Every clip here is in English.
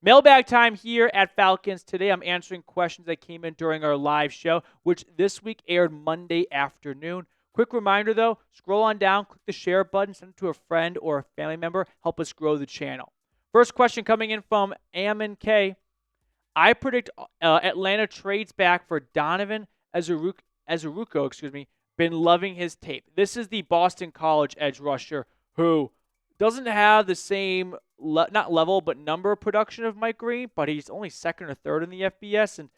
Mailbag time here at Falcons Today. I'm answering questions that came in during our live show, which this week aired Monday afternoon. Quick reminder though, scroll on down, click the share button, send it to a friend or a family member, help us grow the channel. First question coming in from Ammon K. I predict Atlanta trades back for Donovan Ezruaku, been loving his tape. This is the Boston College edge rusher who doesn't have the same, not level, but number of production of Mike Green, but he's only second or third in the FBS, and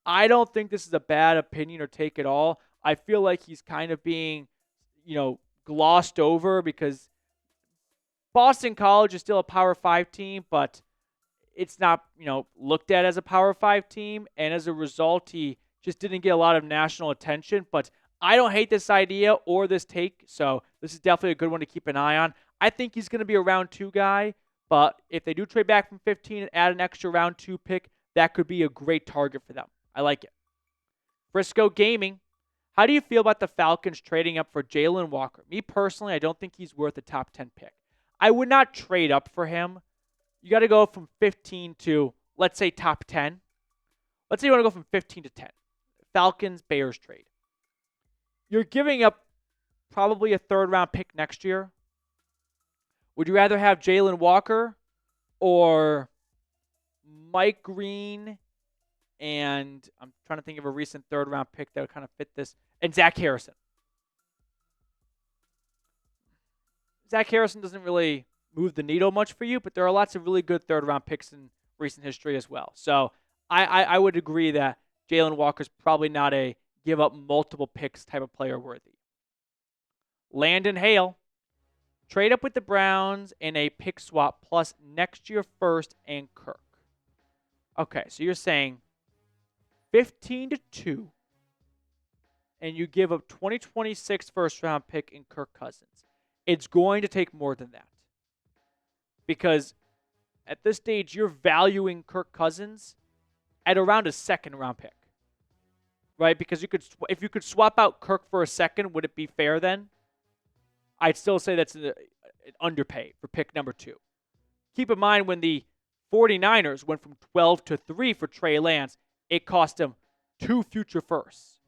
I don't think this is a bad opinion or take at all. I feel like he's kind of being, glossed over because Boston College is still a Power 5 team, but it's not, looked at as a Power 5 team, and as a result, he just didn't get a lot of national attention, but I don't hate this idea or this take, so this is definitely a good one to keep an eye on. I think he's going to be a round 2 guy, but if they do trade back from 15 and add an extra round 2 pick, that could be a great target for them. I like it. Frisco Gaming, how do you feel about the Falcons trading up for Jalon Walker? Me personally, I don't think he's worth a top 10 pick. I would not trade up for him. You got to go from 15 to, let's say, top 10. Let's say you want to go from 15 to 10. Falcons-Bears trade. You're giving up probably a third-round pick next year. Would you rather have Jalon Walker or Mike Green and I'm trying to think of a recent third-round pick that would kind of fit this, and Zach Harrison? Zach Harrison doesn't really move the needle much for you, but there are lots of really good third-round picks in recent history as well. So I would agree that Jalon Walker's probably not a give up multiple picks type of player worthy. Landon Hale, trade up with the Browns in a pick swap plus next year first and Kirk. Okay, so you're saying 15 to 2, and you give up 2026 first-round pick in Kirk Cousins. It's going to take more than that. Because at this stage, you're valuing Kirk Cousins at around a second-round pick. Right? Because if you could swap out Kirk for a second, would it be fair then? I'd still say that's an underpay for pick number 2. Keep in mind when the 49ers went from 12 to 3 for Trey Lance, it cost them 2 future firsts.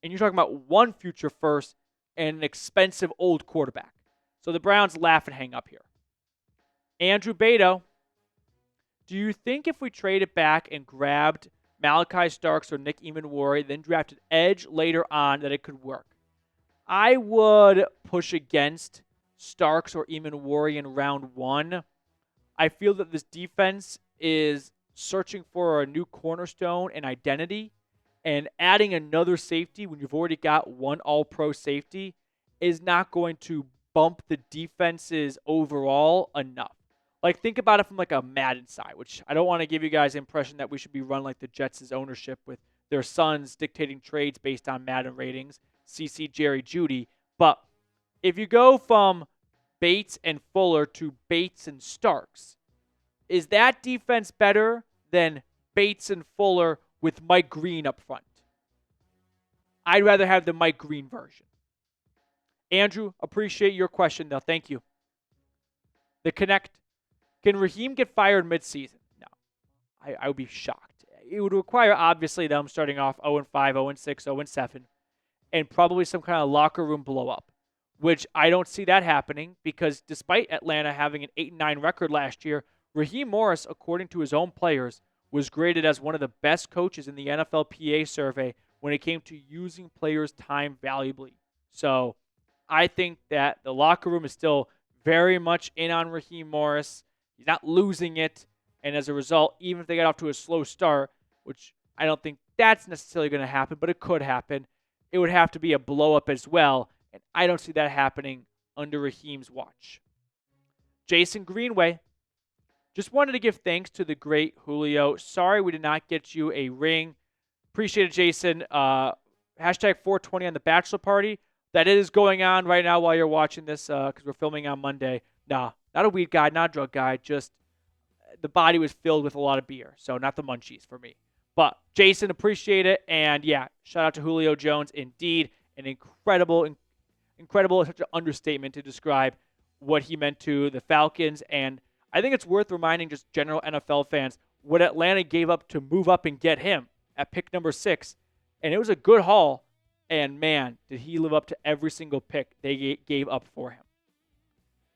And you're talking about 1 future first and an expensive old quarterback. So the Browns laugh and hang up here. Andrew Beto, do you think if we traded back and grabbed Malaki Starks or Nick Emmanwori, then drafted edge later on, that it could work? I would push against Starks or Emmanwori in round 1. I feel that this defense is searching for a new cornerstone and identity, and adding another safety when you've already got one all-pro safety is not going to bump the defenses overall enough. Like, think about it from like a Madden side, which I don't want to give you guys the impression that we should be run like the Jets' ownership with their sons dictating trades based on Madden ratings, CC Jerry Jeudy. But if you go from Bates and Fuller to Bates and Starks, is that defense better than Bates and Fuller with Mike Green up front? I'd rather have the Mike Green version. Andrew, appreciate your question, though. Thank you. The Connect. Can Raheem get fired midseason? No. I would be shocked. It would require, obviously, them starting off 0-5, 0-6, 0-7, and probably some kind of locker room blow-up, which I don't see that happening because despite Atlanta having an 8-9 record last year, Raheem Morris, according to his own players, was graded as one of the best coaches in the NFLPA survey when it came to using players' time valuably. So I think that the locker room is still very much in on Raheem Morris. He's not losing it. And as a result, even if they get off to a slow start, which I don't think that's necessarily going to happen, but it could happen, it would have to be a blow-up as well. And I don't see that happening under Raheem's watch. Jason Greenway. Just wanted to give thanks to the great Julio. Sorry we did not get you a ring. Appreciate it, Jason. Hashtag 420 on the bachelor party. That is going on right now while you're watching this because we're filming on Monday. Nah, not a weed guy, not a drug guy. Just the body was filled with a lot of beer. So not the munchies for me. But Jason, appreciate it. And yeah, shout out to Julio Jones. Indeed, an incredible, such an understatement to describe what he meant to the Falcons. And I think it's worth reminding just general NFL fans what Atlanta gave up to move up and get him at pick number 6. And it was a good haul. And man, did he live up to every single pick they gave up for him.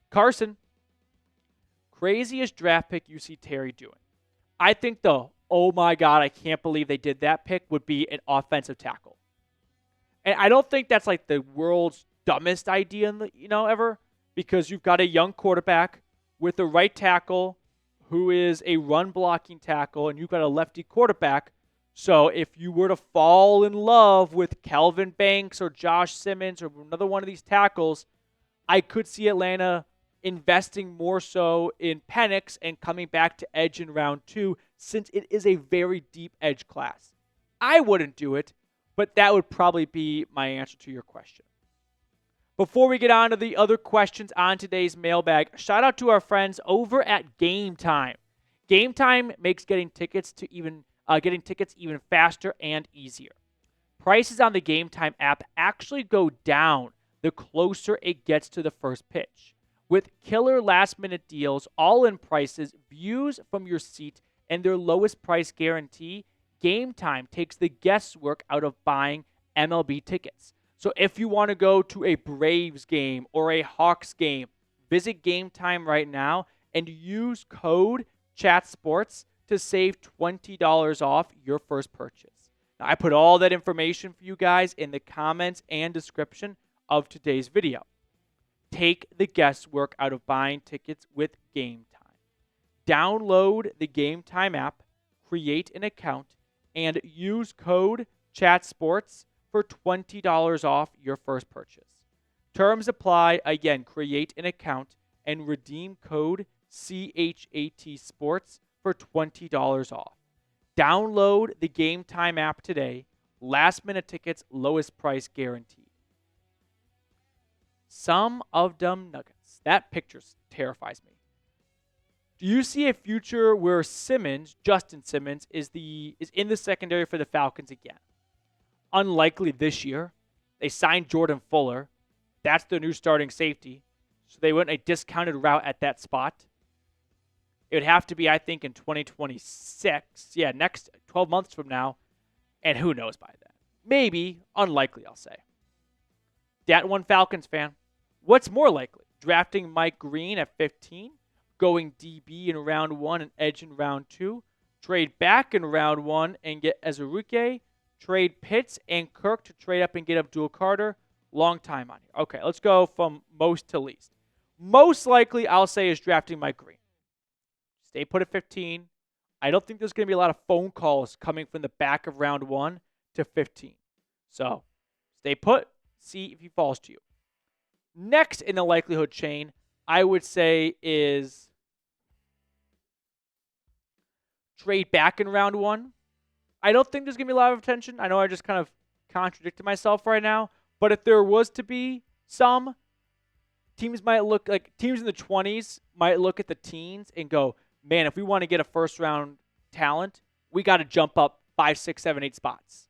Carson, craziest draft pick you see Terry doing. I think the, oh my God, I can't believe they did that pick would be an offensive tackle. And I don't think that's like the world's dumbest idea, ever, because you've got a young quarterback with a right tackle who is a run blocking tackle, and you've got a lefty quarterback. So if you were to fall in love with Kelvin Banks or Josh Simmons or another one of these tackles, I could see Atlanta investing more so in Penix and coming back to edge in round 2, since it is a very deep edge class. I wouldn't do it, but that would probably be my answer to your question. Before we get on to the other questions on today's mailbag, shout out to our friends over at Game Time. Game Time makes getting tickets even faster and easier. Prices on the Game Time app actually go down the closer it gets to the first pitch. With killer last-minute deals, all-in prices, views from your seat, and their lowest price guarantee, Game Time takes the guesswork out of buying MLB tickets. So if you want to go to a Braves game or a Hawks game, visit Game Time right now and use code CHATSPORTS to save $20 off your first purchase. Now, I put all that information for you guys in the comments and description of today's video. Take the guesswork out of buying tickets with Game Time. Download the Game Time app, create an account, and use code CHATSPORTS for $20 off your first purchase. Terms apply. Again, create an account and redeem code CHAT Sports for $20 off. Download the Game Time app today. Last minute tickets, lowest price guaranteed. Some of them nuggets. That picture terrifies me. Do you see a future where Justin Simmons, is in the secondary for the Falcons again? Unlikely this year. They signed Jordan Fuller. That's their new starting safety. So they went a discounted route at that spot. It would have to be, I think, in 2026. Yeah, next 12 months from now. And who knows by then? Maybe. Unlikely, I'll say. Dat one Falcons fan. What's more likely? Drafting Mike Green at 15? Going DB in round 1 and edge in round 2? Trade back in round 1 and get Ezruaku? Trade Pitts and Kirk to trade up and get Abdul Carter? Long time on here. Okay, let's go from most to least. Most likely, I'll say, is drafting Mike Green. Stay put at 15. I don't think there's going to be a lot of phone calls coming from the back of round 1 to 15. So, stay put. See if he falls to you. Next in the likelihood chain, I would say, is trade back in round 1. I don't think there's going to be a lot of attention. I know I just kind of contradicted myself right now. But if there was to be some, teams in the 20s might look at the teens and go, man, if we want to get a first-round talent, we got to jump up 5, 6, 7, 8 spots.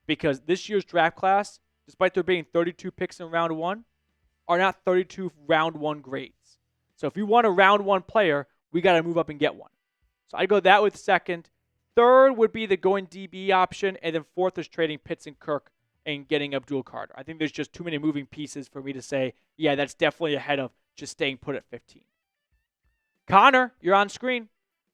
Because this year's draft class, despite there being 32 picks in round 1, are not 32 round 1 grades. So if you want a round 1 player, we got to move up and get one. So I'd go that with second. Third would be the going DB option. And then fourth is trading Pitts and Kirk and getting Abdul Carter. I think there's just too many moving pieces for me to say, yeah, that's definitely ahead of just staying put at 15. Connor, you're on screen.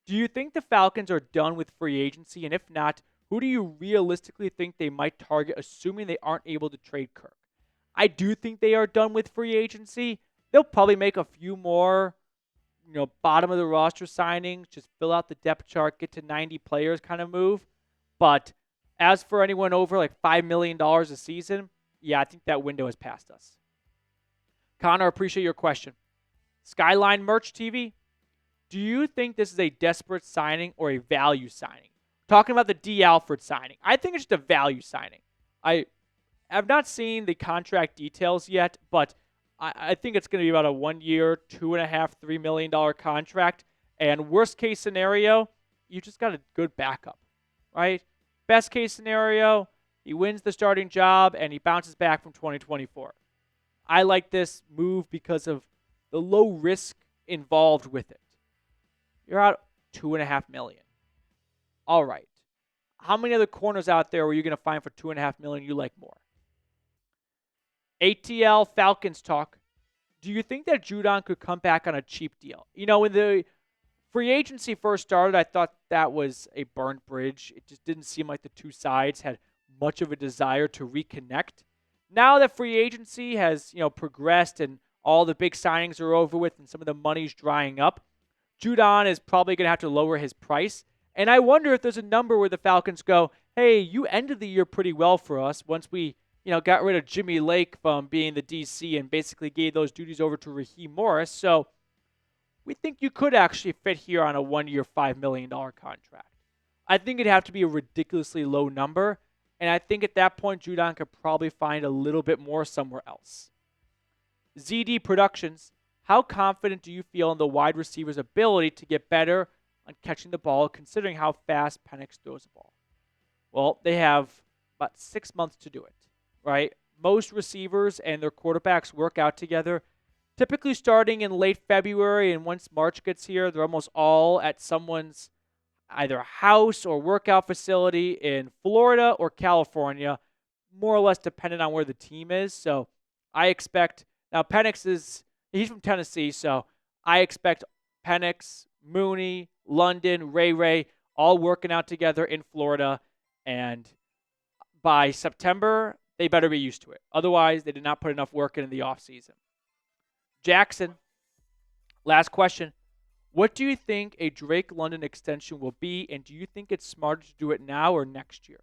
Do you think the Falcons are done with free agency? And if not, who do you realistically think they might target, assuming they aren't able to trade Kirk? I do think they are done with free agency. They'll probably make a few more, bottom of the roster signings, just fill out the depth chart, get to 90 players kind of move. But as for anyone over like $5 million a season, yeah, I think that window has passed us. Connor, appreciate your question. Skyline Merch TV, do you think this is a desperate signing or a value signing? Talking about the D. Alford signing. I think it's just a value signing. I have not seen the contract details yet, but I think it's going to be about a 1 year, $2.5, $3 million contract. And worst case scenario, you just got a good backup, right? Best case scenario, he wins the starting job and he bounces back from 2024. I like this move because of the low risk involved with it. You're out $2.5 million. All right. How many other corners out there were you going to find for $2.5 million you like more? ATL Falcons talk. Do you think that Judon could come back on a cheap deal? When the free agency first started, I thought that was a burnt bridge. It just didn't seem like the two sides had much of a desire to reconnect. Now that free agency has, progressed and all the big signings are over with and some of the money's drying up, Judon is probably going to have to lower his price. And I wonder if there's a number where the Falcons go, hey, you ended the year pretty well for us once we, got rid of Jimmy Lake from being the DC and basically gave those duties over to Raheem Morris. So we think you could actually fit here on a 1-year, $5 million contract. I think it'd have to be a ridiculously low number. And I think at that point, Judon could probably find a little bit more somewhere else. ZD Productions, how confident do you feel in the wide receiver's ability to get better on catching the ball, considering how fast Penix throws the ball? Well, they have about 6 months to do it, right? Most receivers and their quarterbacks work out together, typically starting in late February, and once March gets here, they're almost all at someone's either house or workout facility in Florida or California, more or less dependent on where the team is. So I expect, now Penix he's from Tennessee, so I expect Penix, Mooney, London, Ray, all working out together in Florida. And by September, they better be used to it. Otherwise, they did not put enough work in the offseason. Jackson, last question. What do you think a Drake London extension will be, and do you think it's smarter to do it now or next year?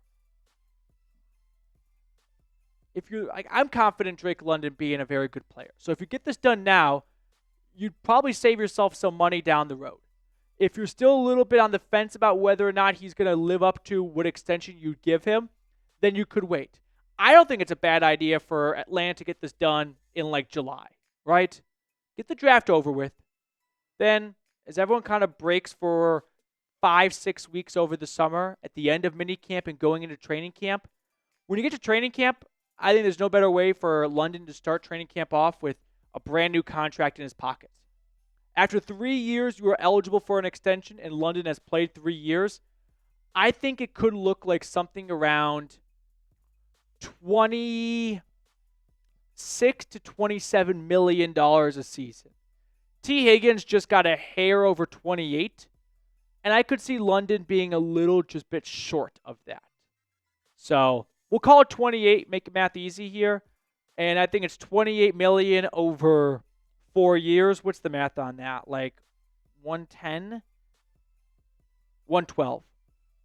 I'm confident Drake London being a very good player. So if you get this done now, you'd probably save yourself some money down the road. If you're still a little bit on the fence about whether or not he's going to live up to what extension you'd give him, then you could wait. I don't think it's a bad idea for Atlanta to get this done in July, right? Get the draft over with. Then, as everyone kind of breaks for 5-6 weeks over the summer at the end of minicamp and going into training camp, when you get to training camp, I think there's no better way for London to start training camp off with a brand new contract in his pocket. After 3 years, you are eligible for an extension, and London has played 3 years. I think it could look like something around $26 to $27 million a season. T. Higgins just got a hair over 28, and I could see London being a little just bit short of that. So we'll call it 28, make math easy here, and I think it's $28 million over 4 years. What's the math on that? 110? 112.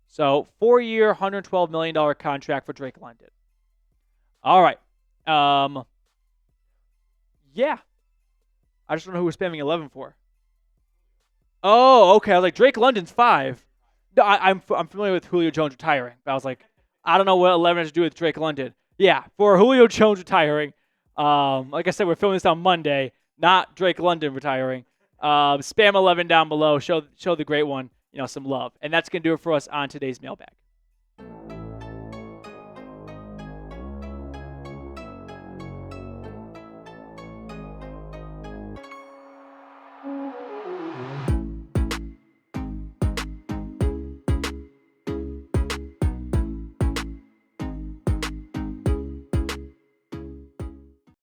So 4-year, $112 million contract for Drake London. All right. Yeah. I just don't know who we're spamming 11 for. Oh, okay. I was like, Drake London's 5. No, I'm familiar with Julio Jones retiring. But I was like, I don't know what 11 has to do with Drake London. Yeah, for Julio Jones retiring. Like I said, we're filming this on Monday, not Drake London retiring. Spam 11 down below. Show the great one, some love. And that's going to do it for us on today's mailbag.